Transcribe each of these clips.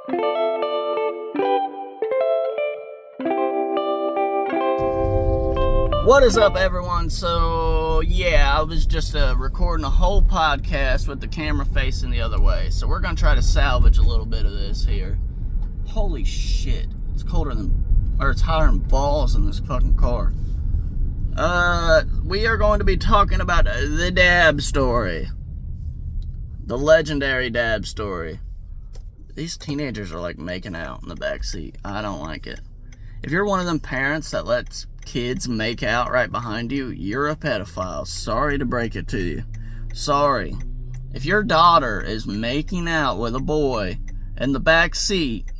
What is up, everyone? So, yeah, I was just recording a whole podcast with the camera facing the other way. So we're going to try to salvage a little bit of this here. Holy shit. It's colder than, or it's hotter than balls in this fucking car. We are going to be talking about the dab story. The legendary dab story. These teenagers are like making out in the back seat. I don't like it. If you're one of them parents that lets kids make out right behind you, you're a pedophile. Sorry to break it to you. Sorry. If your daughter is making out with a boy in the back seat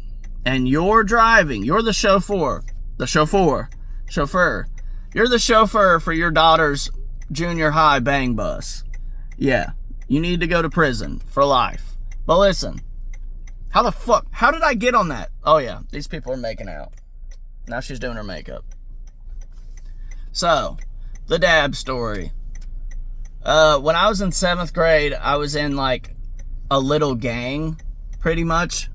and you're driving, you're the chauffeur. You're the chauffeur for your daughter's junior high bang bus. Yeah, you need to go to prison for life. But listen, how did I get on that? Oh yeah, these people are making out. Now she's doing her makeup. So, the dab story. When I was in 7th grade, I was in like a little gang, pretty much.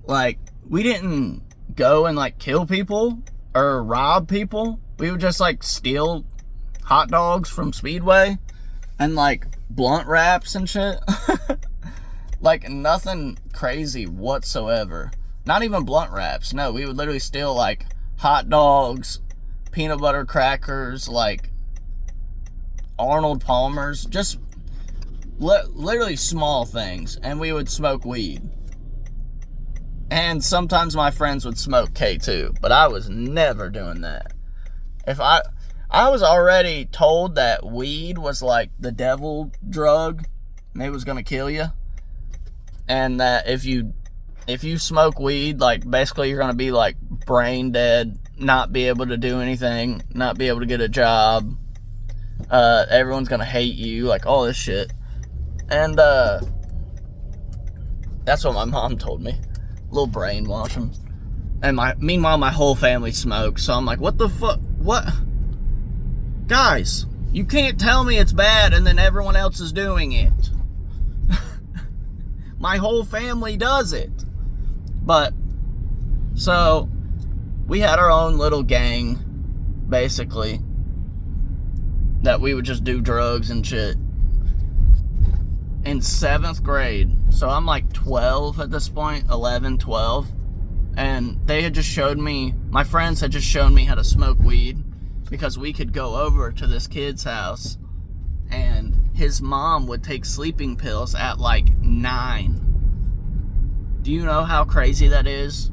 Like, we didn't go and like kill people or rob people. We would just like steal hot dogs from Speedway and like blunt wraps and shit. Like nothing crazy whatsoever. Not even blunt wraps. No, we would literally steal like hot dogs, peanut butter crackers, like Arnold Palmer's, just literally small things, and we would smoke weed. And sometimes my friends would smoke K2, but I was never doing that. If I was already told that weed was like the devil drug, and it was gonna kill you, and that if you smoke weed, like basically you're gonna be like brain dead, not be able to do anything, not be able to get a job, everyone's gonna hate you, like all this shit. And that's what my mom told me. A little brainwashing. And meanwhile my whole family smokes, so I'm like, what the fuck? What? Guys, you can't tell me it's bad and then everyone else is doing it. My whole family does it. But, so, we had our own little gang, basically, that we would just do drugs and shit. In 7th grade, so I'm like 12 at this point, 11, 12, and they had just showed me, my friends had just shown me how to smoke weed, because we could go over to this kid's house, and his mom would take sleeping pills at like 9. Do you know how crazy that is?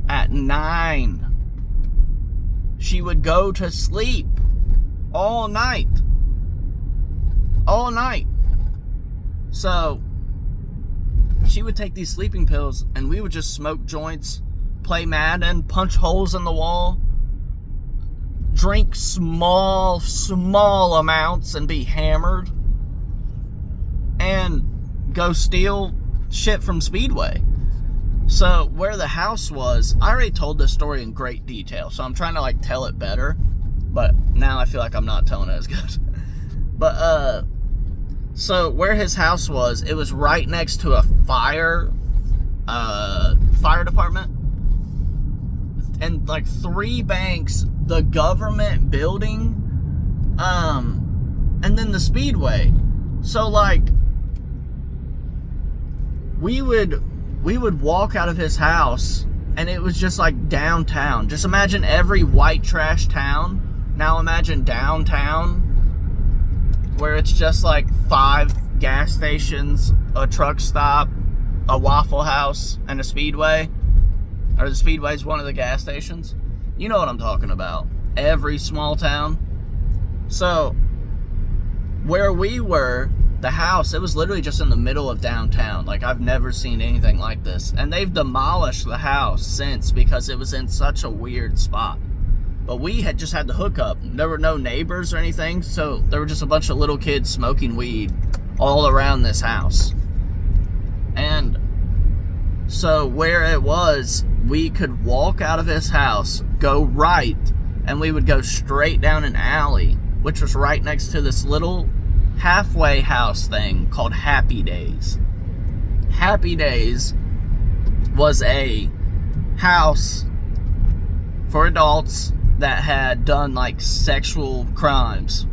At 9, she would go to sleep all night. All night. So, she would take these sleeping pills, and we would just smoke joints, play Madden, punch holes in the wall, drink small amounts and be hammered, and go steal shit from Speedway. So where the house was, I already told this story in great detail, so I'm trying to like tell it better, but now I feel like I'm not telling it as good. But so where his house was, it was right next to a fire department, and like 3 banks, the government building, and then the Speedway. So like we would walk out of his house, and it was just like downtown. Just imagine every white trash town. Now imagine downtown, where it's just like 5 gas stations, a truck stop, a Waffle House, and a Speedway. Or the Speedway's one of the gas stations. You know what I'm talking about. Every small town. So, where we were, the house, it was literally just in the middle of downtown. Like, I've never seen anything like this. And they've demolished the house since because it was in such a weird spot. But we had just had the hookup. There were no neighbors or anything, so there were just a bunch of little kids smoking weed all around this house. And so where it was, we could walk out of his house, go right, and we would go straight down an alley, which was right next to this little halfway house thing called Happy Days. Happy Days was a house for adults that had done like sexual crimes,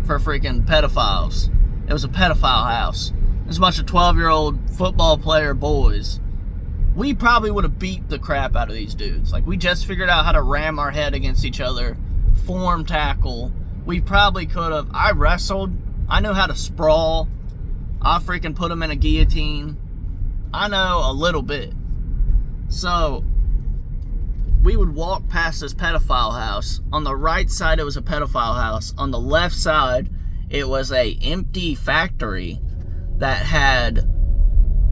for freaking pedophiles. It was a pedophile house. There's a bunch of 12-year-old football player boys. We probably would have beat the crap out of these dudes. Like, we just figured out how to ram our head against each other, form tackle. We probably could have. I wrestled. I know how to sprawl. I freaking put them in a guillotine. I know a little bit. So, we would walk past this pedophile house. On the right side, it was a pedophile house. On the left side, it was a empty factory that had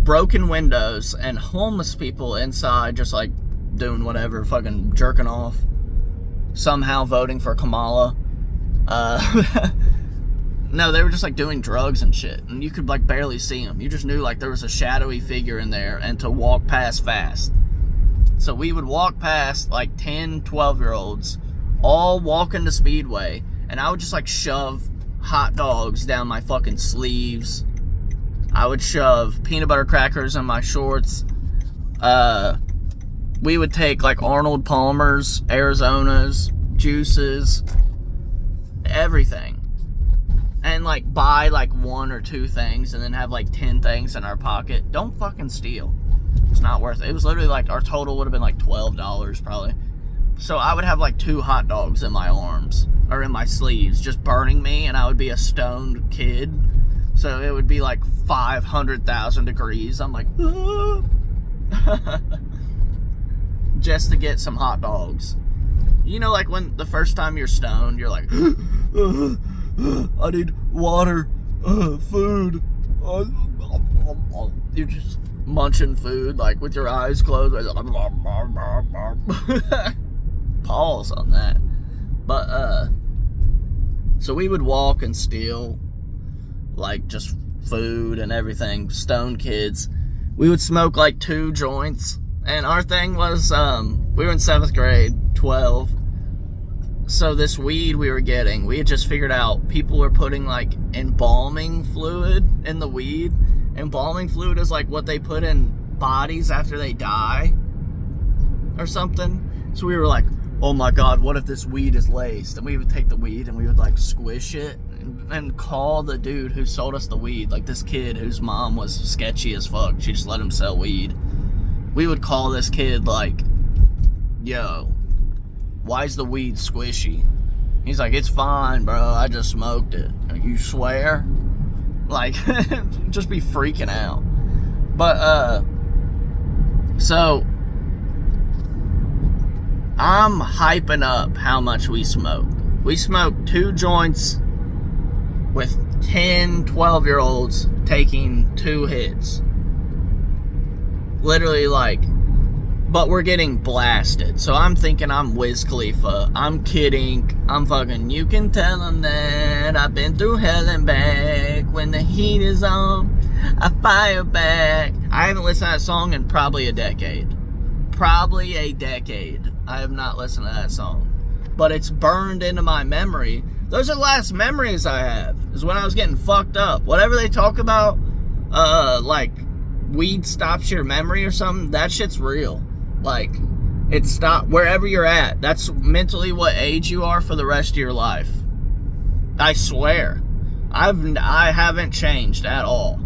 broken windows and homeless people inside just like doing whatever, fucking jerking off, somehow voting for Kamala. No, they were just like doing drugs and shit, and you could like barely see them. You just knew like there was a shadowy figure in there and to walk past fast. So we would walk past like 10, 12-year-olds all walking the speedway, and I would just like shove hot dogs down my fucking sleeves. I would shove peanut butter crackers in my shorts. We would take like Arnold Palmer's, Arizona's, juices, everything. And like buy like 1 or 2 things and then have like 10 things in our pocket. Don't fucking steal. It's not worth it. It was literally like our total would have been like $12 probably. So I would have like 2 hot dogs in my arms or in my sleeves just burning me, and I would be a stoned kid. So it would be like 500,000 degrees. I'm like, just to get some hot dogs. You know, like when the first time you're stoned, you're like, I need water, food. You're just munching food, like with your eyes closed. Pause on that. But, so we would walk and steal like just food and everything, stoned kids. We would smoke like 2 joints, and our thing was we were in 7th grade, 12. So this weed we were getting, we had just figured out people were putting like embalming fluid in the weed. Embalming fluid is like what they put in bodies after they die or something. So we were like, oh my god, what if this weed is laced? And we would take the weed and we would like squish it and call the dude who sold us the weed, like this kid whose mom was sketchy as fuck. She just let him sell weed. We would call this kid like, yo, why is the weed squishy? He's like, it's fine, bro, I just smoked it. Like, you swear? Like, just be freaking out. But, so I'm hyping up how much we smoke. We smoked 2 joints with 10, 12-year-olds taking 2 hits. Literally, like, but we're getting blasted. So I'm thinking I'm Wiz Khalifa. I'm kidding. I'm fucking, you can tell them that I've been through hell and back. When the heat is on, I fire back. I haven't listened to that song in probably a decade. Probably a decade. I have not listened to that song. But it's burned into my memory. Those are the last memories I have, is when I was getting fucked up. Whatever they talk about, like, weed stops your memory or something, that shit's real. Like, it stops wherever you're at. That's mentally what age you are for the rest of your life. I swear. I haven't changed at all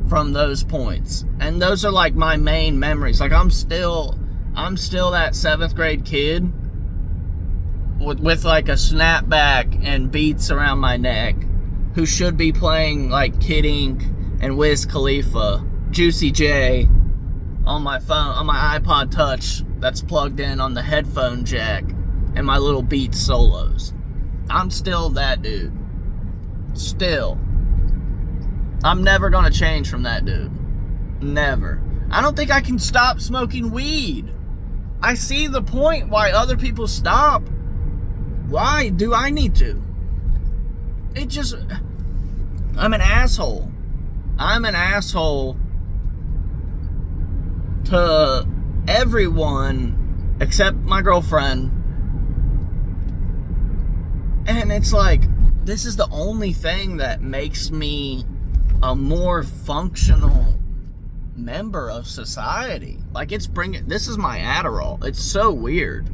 from those points. And those are like my main memories. Like, I'm still that 7th grade kid with like a snapback and beats around my neck, who should be playing like Kid Ink and Wiz Khalifa, Juicy J on my phone, on my iPod Touch that's plugged in on the headphone jack, and my little Beats solos. I'm still that dude. Still. I'm never gonna change from that dude. Never. I don't think I can stop smoking weed. I see the point why other people stop. Why do I need to? It just... I'm an asshole. I'm an asshole to everyone except my girlfriend. And it's like, this is the only thing that makes me a more functional member of society. Like, this is my Adderall. It's so weird.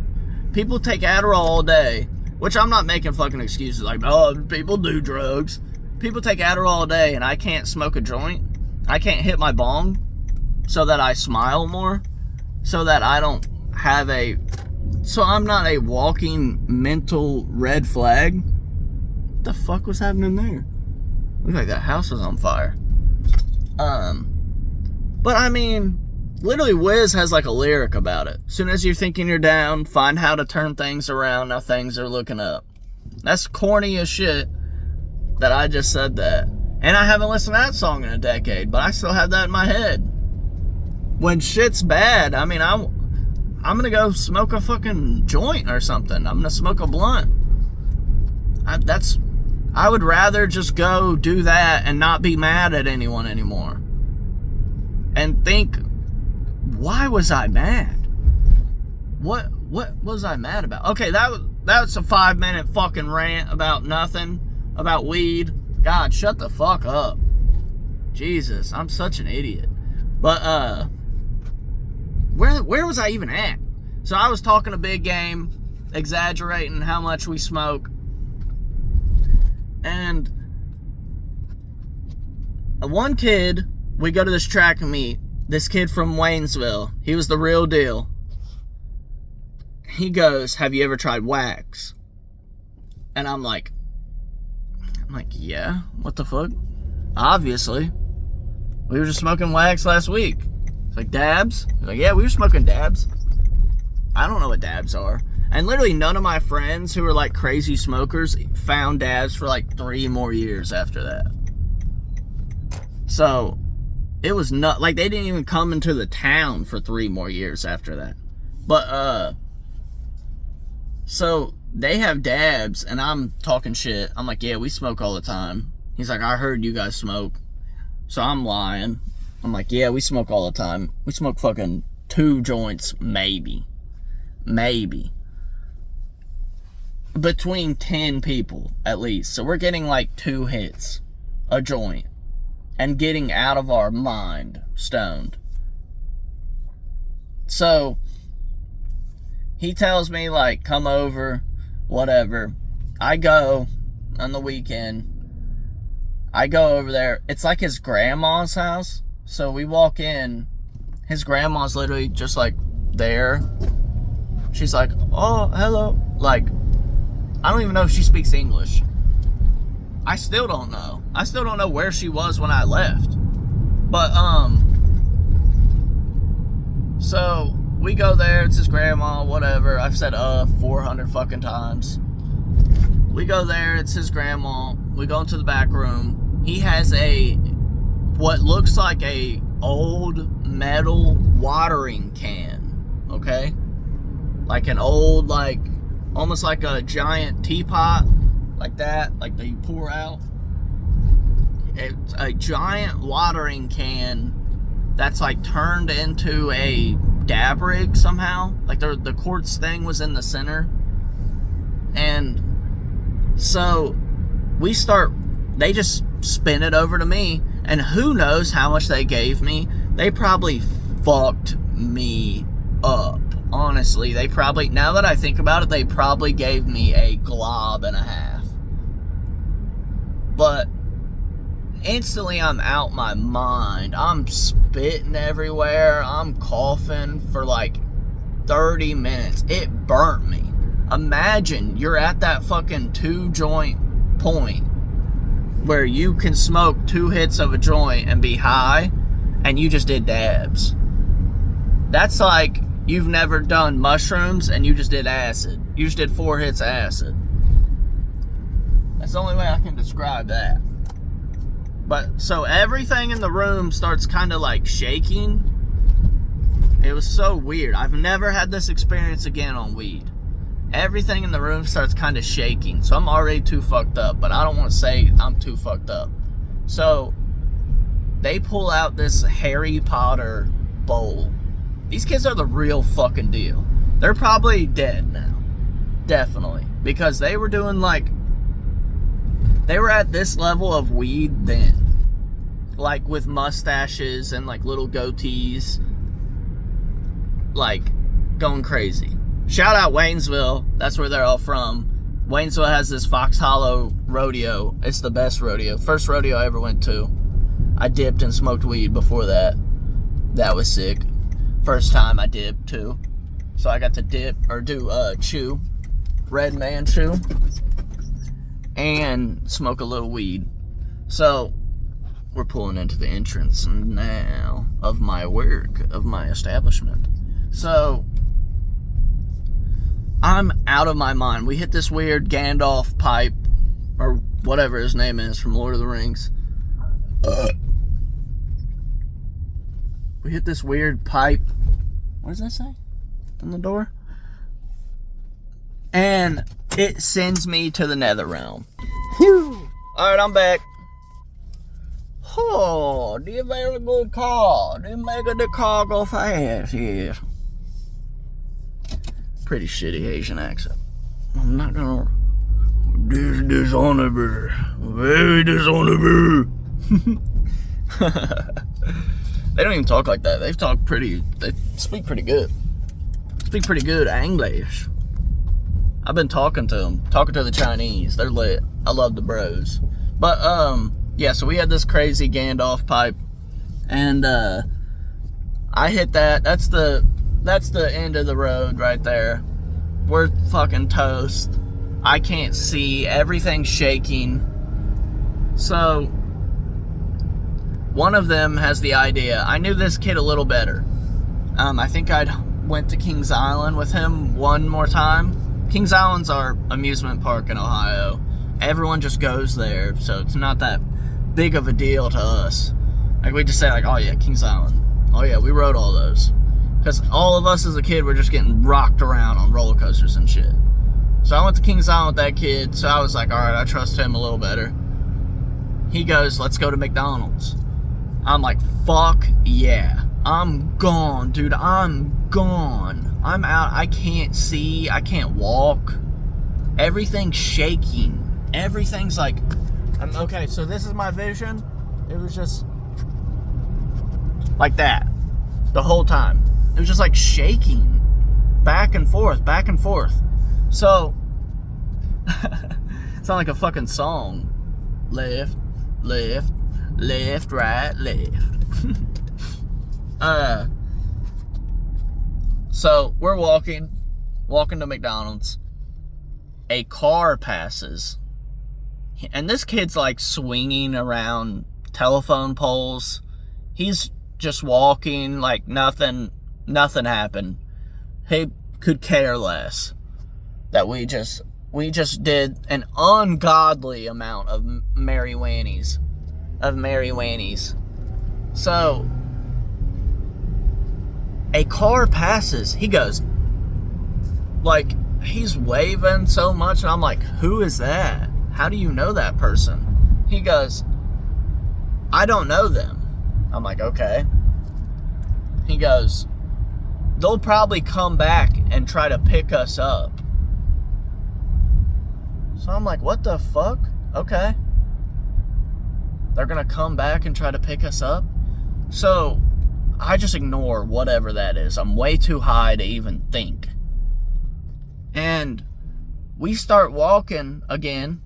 People take Adderall all day, which I'm not making fucking excuses like, oh, people do drugs. People take Adderall all day and I can't smoke a joint. I can't hit my bong so that I smile more, so that I don't have so I'm not a walking mental red flag. What the fuck was happening there? Looked like that house was on fire. But I mean, literally Wiz has like a lyric about it. As soon as you're thinking you're down, find how to turn things around. Now things are looking up. That's corny as shit that I just said that. And I haven't listened to that song in a decade, but I still have that in my head. When shit's bad, I mean, I'm gonna go smoke a fucking joint or something. I'm gonna smoke a blunt. I would rather just go do that and not be mad at anyone anymore. And think, why was I mad? What was I mad about? Okay, that was a 5-minute fucking rant about nothing, about weed. God, shut the fuck up. Jesus, I'm such an idiot. But where was I even at? So I was talking a big game, exaggerating how much we smoke. And one kid, we go to this track and meet. This kid from Waynesville, he was the real deal. He goes, have you ever tried wax? And I'm like, yeah, what the fuck? Obviously. We were just smoking wax last week. It's like, dabs? He's like, yeah, we were smoking dabs. I don't know what dabs are. And literally none of my friends who were like crazy smokers found dabs for like 3 more years after that. So it was not like they didn't even come into the town for 3 more years after that. But so they have dabs and I'm talking shit. I'm like, yeah, we smoke all the time. He's like, I heard you guys smoke. So I'm lying. I'm like, yeah, we smoke all the time. We smoke fucking 2 joints, maybe. Between 10 people, at least. So we're getting like 2 hits a joint. And getting out of our mind, stoned. So, he tells me, like, come over, whatever. I go on the weekend. I go over there. It's like his grandma's house. So we walk in. His grandma's literally just, like, there. She's like, oh, hello. Like, I don't even know if she speaks English. I still don't know. I still don't know where she was when I left. But, so, we go there, it's his grandma, whatever. I've said, 400 fucking times. We go there, it's his grandma. We go into the back room. He has what looks like a old metal watering can, okay? Like an old, like, almost like a giant teapot. Like that, like that you pour out. It's a giant watering can that's like turned into a dab rig somehow. Like the quartz thing was in the center. And so they just spin it over to me. And who knows how much they gave me. They probably fucked me up. Honestly, now that I think about it, they probably gave me a glob and a half. But instantly I'm out my mind. I'm spitting everywhere. I'm coughing for like 30 minutes. It burnt me. Imagine you're at that fucking 2-joint point where you can smoke 2 hits of a joint and be high, and you just did dabs. That's like you've never done mushrooms and you just did acid. You just did 4 hits of acid. That's the only way I can describe that. But, so everything in the room starts kind of like shaking. It was so weird. I've never had this experience again on weed. Everything in the room starts kind of shaking. So I'm already too fucked up, but I don't want to say I'm too fucked up. So, they pull out this Harry Potter bowl. These kids are the real fucking deal. They're probably dead now. Definitely. Because they were doing like... They were at this level of weed then. like with mustaches and like little goatees, like going crazy. Shout out Waynesville, that's where they're all from. Waynesville has this Fox Hollow rodeo. It's the best rodeo. First rodeo I ever went to. I dipped and smoked weed before that. That was sick. First time I dipped too. So I got to dip or do chew, red man chew, and smoke a little weed. So we're pulling into the entrance now of my work, of my establishment. So I'm out of my mind. We hit this weird Gandalf pipe, or whatever his name is from Lord of the Rings. We hit this weird pipe. What does that say on the door? And it sends me to the nether realm. Phew. Alright, I'm back. Oh, the very good car. They make the car go fast, yes. Pretty shitty Asian accent. I'm not gonna... Dishonorable. Very dishonorable. They don't even talk like that. They speak pretty good. Speak pretty good English. I've been talking to them. Talking to the Chinese. They're lit. I love the bros. But, yeah, so we had this crazy Gandalf pipe. And, I hit that. That's the end of the road right there. We're fucking toast. I can't see. Everything's shaking. So, one of them has the idea. I knew this kid a little better. I think I'd went to Kings Island with him one more time. Kings Island's our amusement park in Ohio. Everyone just goes there, so it's not that big of a deal to us. Like, we just say, like, oh yeah, Kings Island. Oh yeah, we rode all those. Because all of us as a kid were just getting rocked around on roller coasters and shit. So I went to Kings Island with that kid, so I was like, alright, I trust him a little better. He goes, let's go to McDonald's. I'm like, fuck yeah. I'm gone, dude. I'm gone. I'm out. I can't see. I can't walk. Everything's shaking. Everything's like... okay, so this is my vision. It was just... like that. The whole time. It was just like shaking. Back and forth. Back and forth. So... sound like a fucking song. Left, left, left, right, left. So we're walking to McDonald's. A car passes, and this kid's like swinging around telephone poles. He's just walking like nothing happened. He could care less that we just did an ungodly amount of Mary Wannies. So, a car passes. He goes, like, he's waving so much, and I'm like, who is that? How do you know that person? He goes, I don't know them. I'm like, okay. He goes, they'll probably come back and try to pick us up. So I'm like, what the fuck? Okay. They're gonna come back and try to pick us up? So, I just ignore whatever that is. I'm way too high to even think. And we start walking again.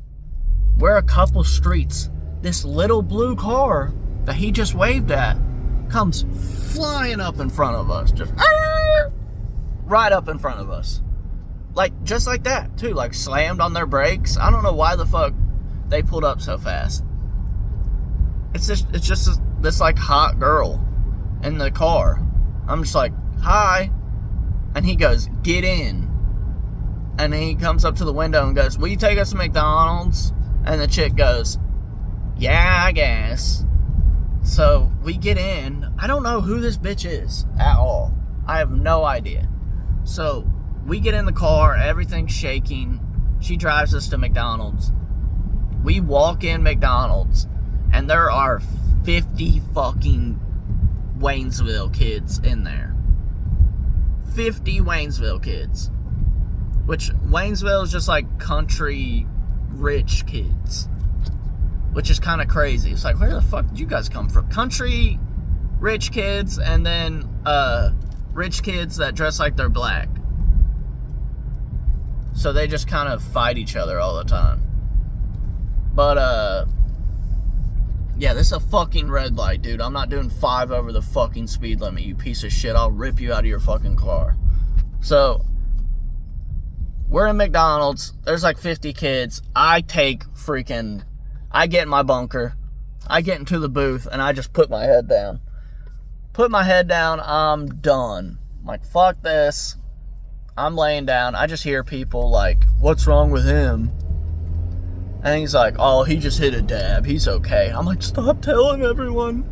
We're a couple streets. This little blue car that he just waved at comes flying up in front of us. Just right up in front of us. Like, just like that, too. Like, slammed on their brakes. I don't know why the fuck they pulled up so fast. It's just this, like, hot girl in the car. I'm just like, hi. And he goes, get in. And then he comes up to the window and goes, will you take us to McDonald's? And the chick goes, yeah, I guess. So, we get in. I don't know who this bitch is at all. I have no idea. So, we get in the car, everything's shaking. She drives us to McDonald's. We walk in McDonald's, and there are 50 fucking Waynesville kids in there. 50 Waynesville kids. Which, Waynesville is just like country rich kids. which is kind of crazy. It's like, where the fuck did you guys come from? Country rich kids, and then rich kids that dress like they're black. So they just kind of fight each other all the time. But yeah, this is a fucking red light, dude. I'm not doing 5 over the fucking speed limit, you piece of shit. I'll rip you out of your fucking car. So we're in McDonald's. There's like 50 kids. I get in my bunker. I get into the booth, and I just put my head down. I'm done. I'm like, fuck this. I'm laying down. I just hear people like, what's wrong with him? And he's like, oh, he just hit a dab. He's okay. I'm like, stop telling everyone.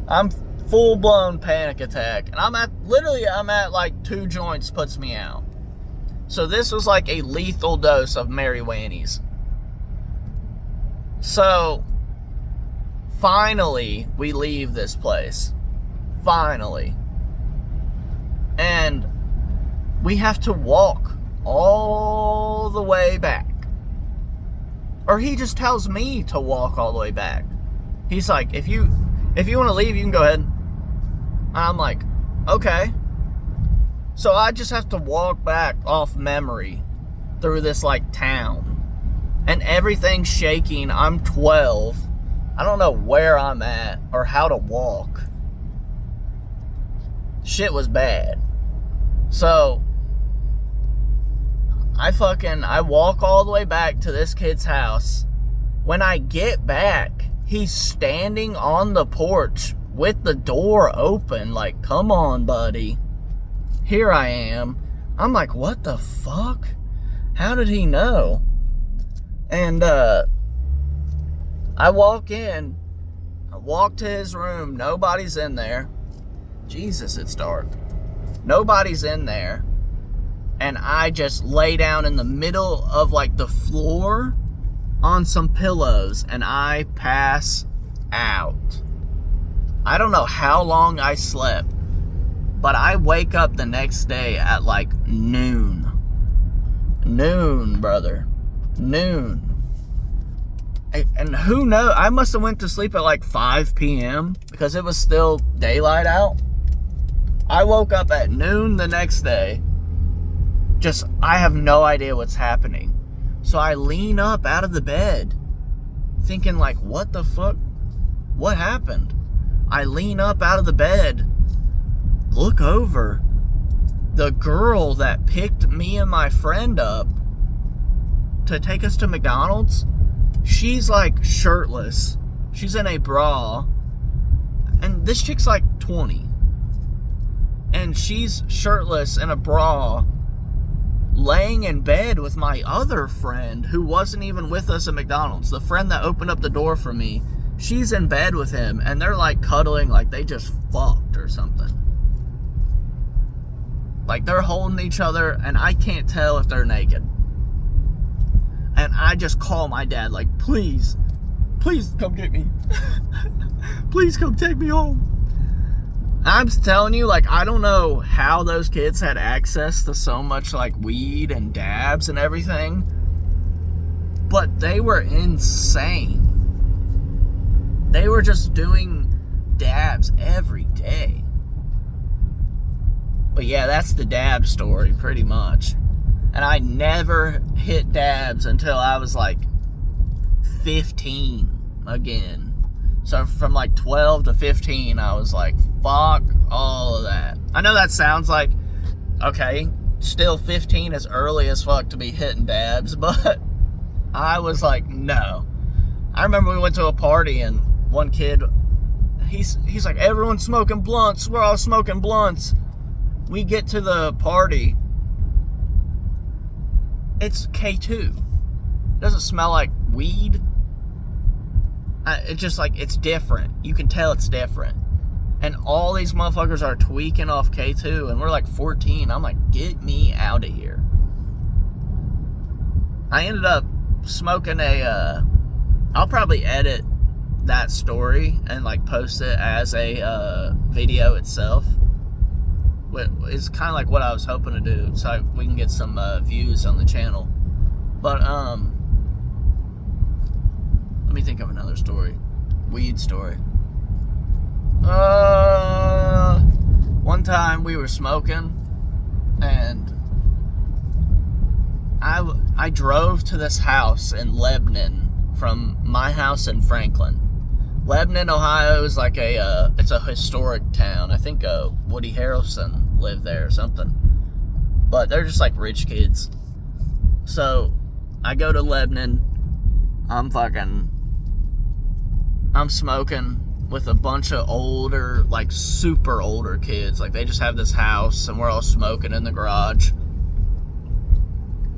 I'm full-blown panic attack. And I'm at like 2 joints puts me out. So this was like a lethal dose of Mary Wannies. So finally, we leave this place. Finally. And we have to walk all the way back. Or he just tells me to walk all the way back. He's like, if you want to leave, you can go ahead. And I'm like, okay. So I just have to walk back off memory through this like town. And everything's shaking. I'm 12. I don't know where I'm at or how to walk. Shit was bad. So I walk all the way back to this kid's house. When I get back, he's standing on the porch with the door open, like, come on, buddy. Here I am. I'm like, what the fuck? How did he know? And I walk in. I walk to his room. Nobody's in there. Jesus, it's dark. Nobody's in there. And I just lay down in the middle of like the floor on some pillows, and I pass out. I don't know how long I slept, but I wake up the next day at like noon. Noon, brother. Noon. And who knows? I must have went to sleep at like 5 p.m. because it was still daylight out. I woke up at noon the next day. I have no idea what's happening. So I lean up out of the bed, thinking like, what the fuck? What happened? I lean up out of the bed, look over. The girl that picked me and my friend up to take us to McDonald's, she's like shirtless. She's in a bra. And this chick's like 20. And she's shirtless in a bra, laying in bed with my other friend who wasn't even with us at McDonald's. The friend that opened up the door for me, she's in bed with him, and they're like cuddling like they just fucked or something. Like they're holding each other, and I can't tell if they're naked. And I just call my dad like, please come get me. Please come take me home. I'm telling you, like, I don't know how those kids had access to so much, like, weed and dabs and everything, but they were insane. They were just doing dabs every day. But yeah, that's the dab story, pretty much. And I never hit dabs until I was, like, 15 again. So from like 12 to 15, I was like, fuck all of that. I know that sounds like, okay, still 15 is early as fuck to be hitting dabs, but I was like, no. I remember we went to a party and one kid, he's like, everyone's smoking blunts. We're all smoking blunts. We get to the party. It's K2. It doesn't smell like weed. It's just like, it's different. You can tell it's different. And all these motherfuckers are tweaking off K2, and we're like 14. I'm like, get me out of here. I ended up smoking I'll probably edit that story and like post it as a video itself. It's kind of like what I was hoping to do, so we can get some views on the channel. But Let me think of another story. Weed story. One time we were smoking, and I drove to this house in Lebanon from my house in Franklin. Lebanon, Ohio is like it's a historic town. I think Woody Harrelson lived there or something. But they're just like rich kids. So I go to Lebanon. I'm smoking with a bunch of older, like super older kids. Like they just have this house and we're all smoking in the garage.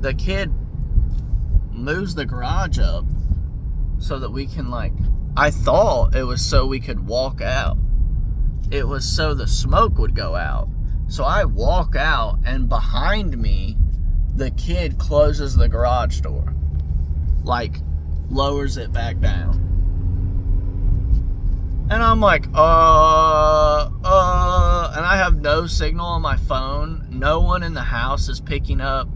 The kid moves the garage up so that we can I thought it was so we could walk out. It was so the smoke would go out. So I walk out, and behind me, the kid closes the garage door. Lowers it back down. And I'm like, and I have no signal on my phone. No one in the house is picking up.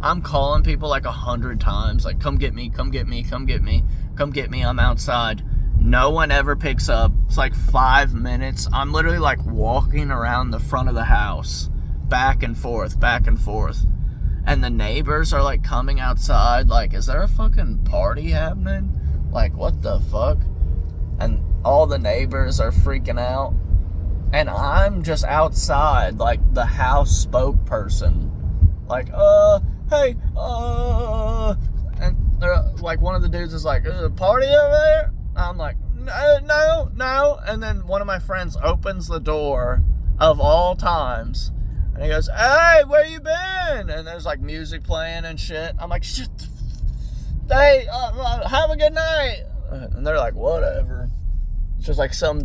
I'm calling people 100 times, come get me, come get me, come get me, come get me, I'm outside. No one ever picks up. It's 5 minutes. I'm literally walking around the front of the house, back and forth, back and forth. And the neighbors are coming outside, is there a fucking party happening? What the fuck? And all the neighbors are freaking out. And I'm just outside, the house spokesperson. Hey, and they're one of the dudes is is a party over there? I'm like, no. And then one of my friends opens the door of all times, and he goes, hey, where you been? And there's music playing and shit. I'm like, shit, hey, have a good night. And they're like, whatever. It's just some